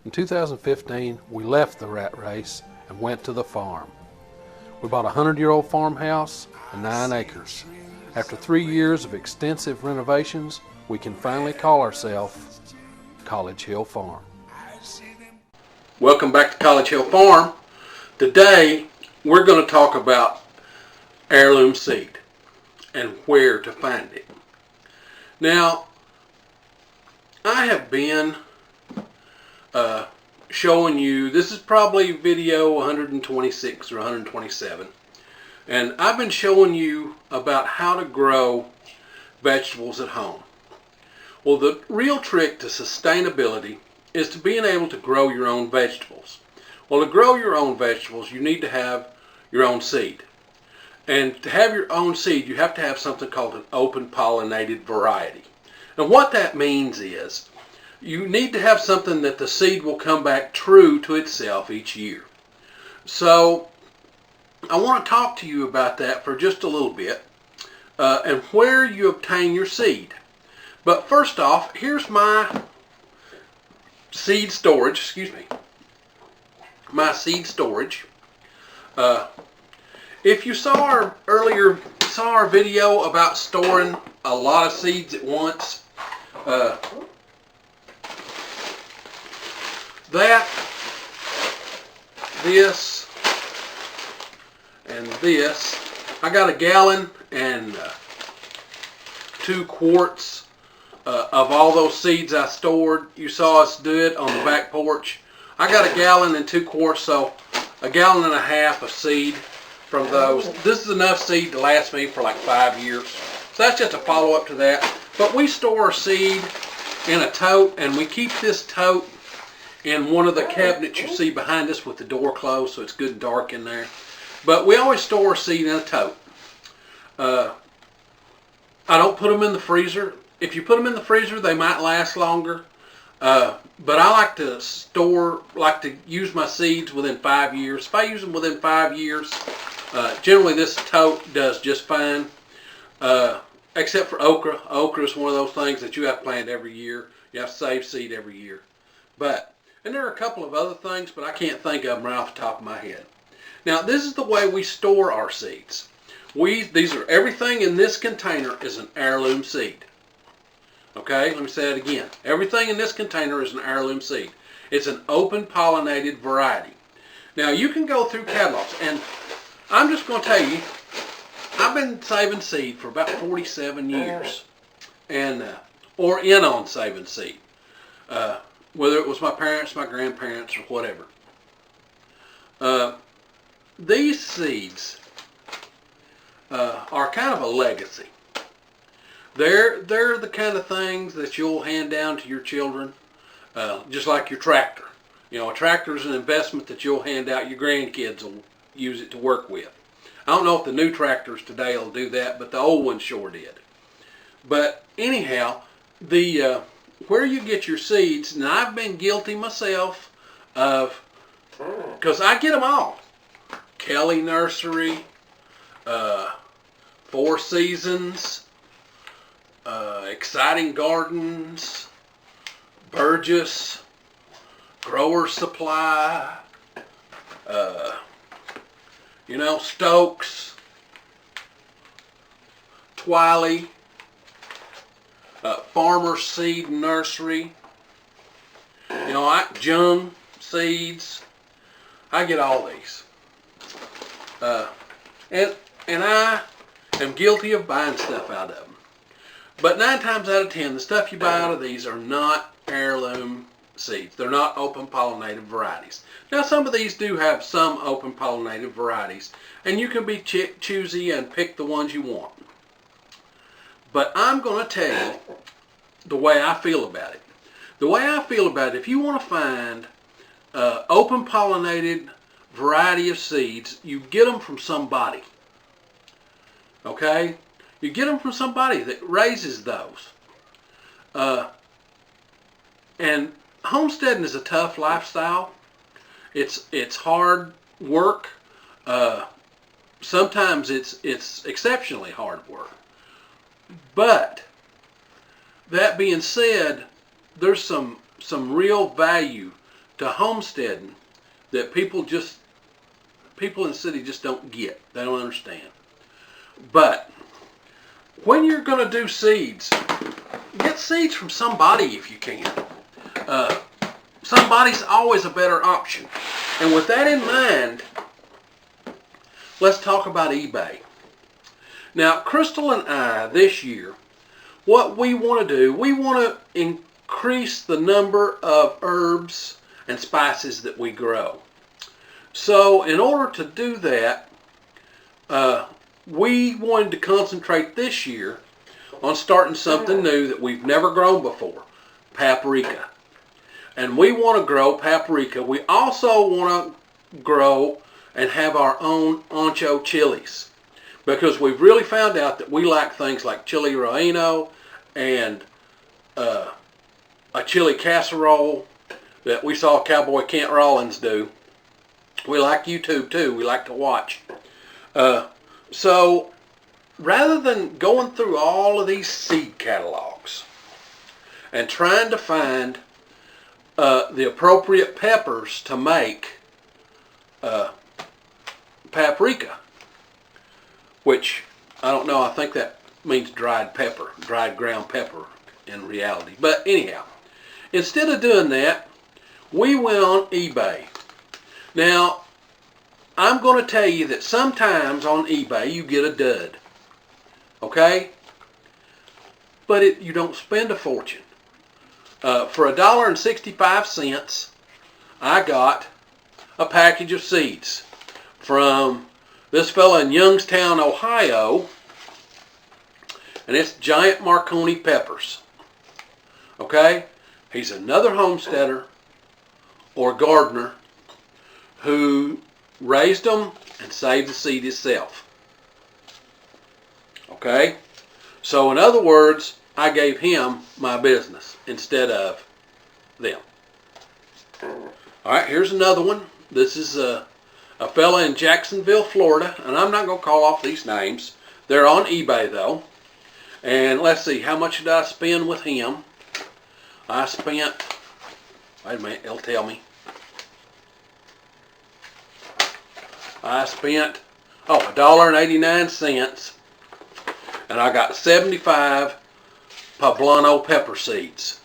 In 2015, we left the rat race and went to the farm. We bought a 100-year-old farmhouse and 9 acres. After 3 years of extensive renovations, we can finally call ourselves College Hill Farm. Welcome back to College Hill Farm. Today, we're going to talk about heirloom seed and where to find it. Now, I have been showing you, this is probably video 126 or 127, and I've been showing you about how to grow vegetables at home. Well, the real trick to sustainability is to being able to grow your own vegetables. Well, to grow your own vegetables, you need to have your own seed. And to have your own seed, you have to have something called an open pollinated variety. And what that means is, you need to have something that the seed will come back true to itself each year. So I want to talk to you about that for just a little bit and where you obtain your seed. But first off, here's my seed storage, my seed storage. If you saw our video about storing a lot of seeds at once, this, and this. I got a gallon and 2 quarts of all those seeds I stored. You saw us do it on the back porch. I got a gallon and 2 quarts, so a gallon and a half of seed from those. This is enough seed to last me for like 5 years. So that's just a follow-up to that. But we store our seed in a tote, and we keep this tote in one of the cabinets you see behind us with the door closed, so it's good and dark in there. But we always store our seed in a tote. I don't put them in the freezer. If you put them in the freezer, they might last longer. But I like to use my seeds within 5 years. If I use them within 5 years, generally this tote does just fine. Except for okra. Okra is one of those things that you have to plant every year. You have to save seed every year. And there are a couple of other things, but I can't think of them right off the top of my head. Now, this is the way we store our seeds. Everything in this container is an heirloom seed. Okay, let me say it again. Everything in this container is an heirloom seed. It's an open pollinated variety. Now, you can go through catalogs, and I'm just going to tell you, I've been saving seed for about 47 years, and or in on saving seed. Whether it was my parents, my grandparents, or whatever. These seeds are kind of a legacy. They're the kind of things that you'll hand down to your children, just like your tractor. You know, a tractor is an investment that you'll hand out. Your grandkids will use it to work with. I don't know if the new tractors today will do that, but the old ones sure did. But anyhow, where you get your seeds, and I've been guilty myself of, because I get them all. Kelly Nursery, 4 Seasons, Exciting Gardens, Burgess, Grower Supply, Stokes, Twiley, Farmer Seed Nursery, Jung Seeds. I get all these. And I am guilty of buying stuff out of them. But 9 times out of 10, the stuff you buy out of these are not heirloom seeds. They're not open pollinated varieties. Now, some of these do have some open pollinated varieties, and you can be choosy and pick the ones you want. But I'm going to tell you the way I feel about it. The way I feel about it, if you want to find open pollinated variety of seeds, you get them from somebody. Okay? You get them from somebody that raises those. And homesteading is a tough lifestyle. It's hard work. Sometimes it's exceptionally hard work. But that being said, there's some real value to homesteading that people in the city just don't get. They don't understand. But when you're going to do seeds, get seeds from somebody if you can. Somebody's always a better option. And with that in mind, let's talk about eBay. Now, Crystal and I, this year, what we want to do, we want to increase the number of herbs and spices that we grow. So, in order to do that, we wanted to concentrate this year on starting something new that we've never grown before, paprika. And we want to grow paprika. We also want to grow and have our own ancho chilies, because we've really found out that we like things like chili relleno and a chili casserole that we saw Cowboy Kent Rollins do. We like YouTube too. We like to watch. So rather than going through all of these seed catalogs and trying to find the appropriate peppers to make paprika, which I don't know, I think that means dried pepper, dried ground pepper in reality. But anyhow, instead of doing that, we went on eBay. Now, I'm going to tell you that sometimes on eBay you get a dud, okay? But you don't spend a fortune. For $1.65, I got a package of seeds from this fella in Youngstown, Ohio, and it's giant Marconi peppers. Okay? He's another homesteader or gardener who raised them and saved the seed himself. Okay? So in other words, I gave him my business instead of them. Alright, here's another one. This is a fella in Jacksonville, Florida, and I'm not going to call off these names. They're on eBay though. And let's see, how much did I spend with him? I spent, wait a minute, it'll tell me. I spent, $1.89, and I got 75 poblano pepper seeds.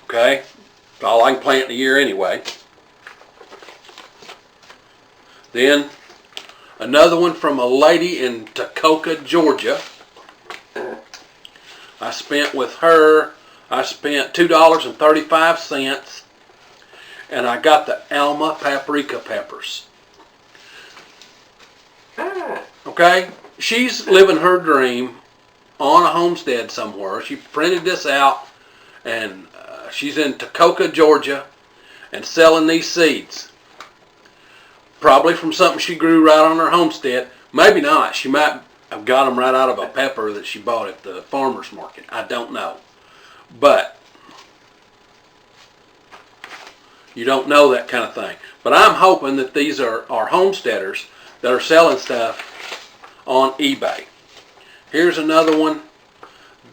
Okay, that's all I can plant in a year anyway. Then another one from a lady in Toccoa, Georgia. I spent with her, I spent $2.35, and I got the Alma paprika peppers. Okay, she's living her dream on a homestead somewhere. She printed this out, and she's in Toccoa, Georgia, and selling these seeds. Probably from something she grew right on her homestead. Maybe not. She might have got them right out of a pepper that she bought at the farmer's market. I don't know. But you don't know that kind of thing. But I'm hoping that these are homesteaders that are selling stuff on eBay. Here's another one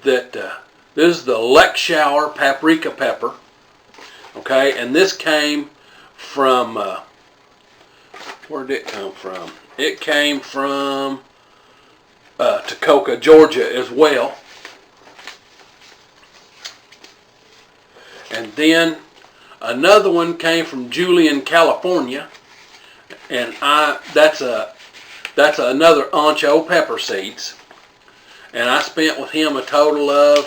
that this is the Lexshauer paprika pepper. Okay, and this came from where did it come from? It came from Toccoa, Georgia as well. And then another one came from Julian, California, and that's another ancho pepper seeds. And I spent with him a total of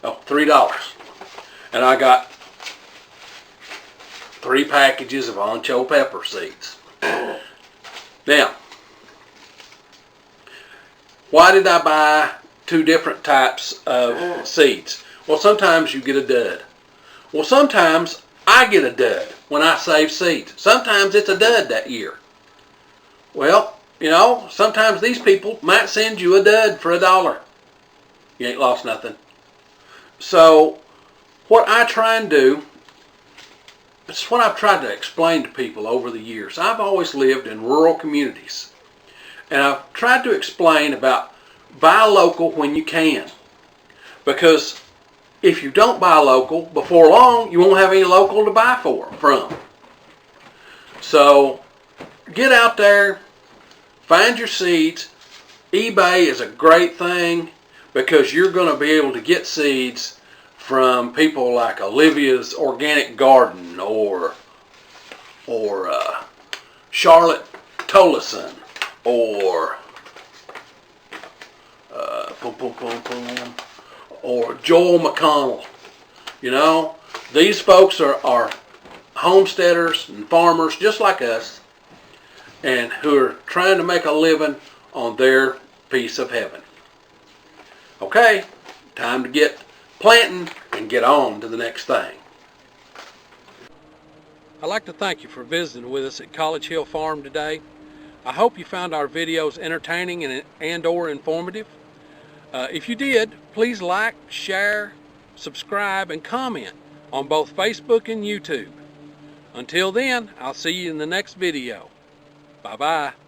$3. And I got 3 packages of ancho pepper seeds. Now, why did I buy 2 different types of seeds? Well, sometimes you get a dud. Well, sometimes I get a dud when I save seeds. Sometimes it's a dud that year. Well, you know, sometimes these people might send you a dud for $1. You ain't lost nothing. So, what I try and do, it's what I've tried to explain to people over the years. I've always lived in rural communities. And I've tried to explain about buy local when you can. Because if you don't buy local, before long, you won't have any local to buy from. So get out there, find your seeds. eBay is a great thing because you're going to be able to get seeds from people like Olivia's Organic Garden or Charlotte Tolleson or or Joel McConnell. You know, these folks are homesteaders and farmers just like us, and who are trying to make a living on their piece of heaven. Okay, time to get planting and get on to the next thing. I'd like to thank you for visiting with us at College Hill Farm today. I hope you found our videos entertaining and or informative. If you did, please like, share, subscribe, and comment on both Facebook and YouTube. Until then, I'll see you in the next video. Bye-bye.